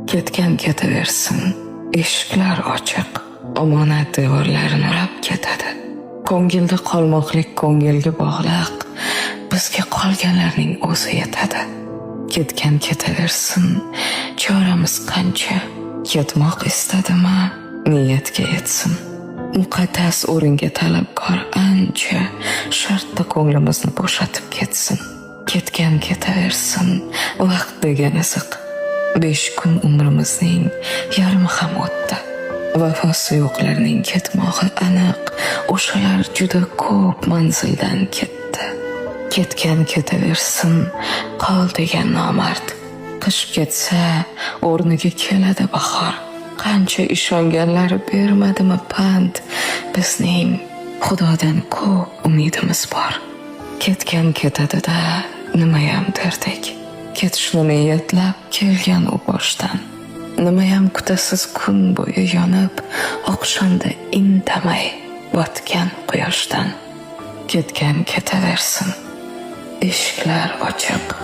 Ketgan ketaversin, eshiklar ochiq, omonat devorlarini urab ketadi. Ko'ngilda qolmoqlik ko'ngilga bog'liq, bizga qolganlarning o'zi yetadi. Ketgan ketaversin, choramiz qancha, ketmoq istadimi, niyatga yetsin. Muqaddas o'ringa talabkor ancha, shartta ko'nglimizni bo'shatib ketsin. Ketgan ketaversin, vaqt degan iziq. 5 kun umrimizning yarmi ham o'tdi. Vafosi yo'qlarning ketmog'i aniq, o'shalar juda ko'p manzildan ketdi. Ketgan ketaversin, qol degan nomard. Qish ketsa, o'rniga keladi bahor. Qancha ishonganlar bermadimi pand, bizning Xudodan ko'p umidimiz bor. Ketgan ketadi-da, nimayam derdik. Ketishni niyatlab kelgan u boshdan. Nimayam kutasiz kun bo'yi yonib, oqshomda indamay botgan quyoshdan. Ketgan ketaversin, eshiklar ochiq.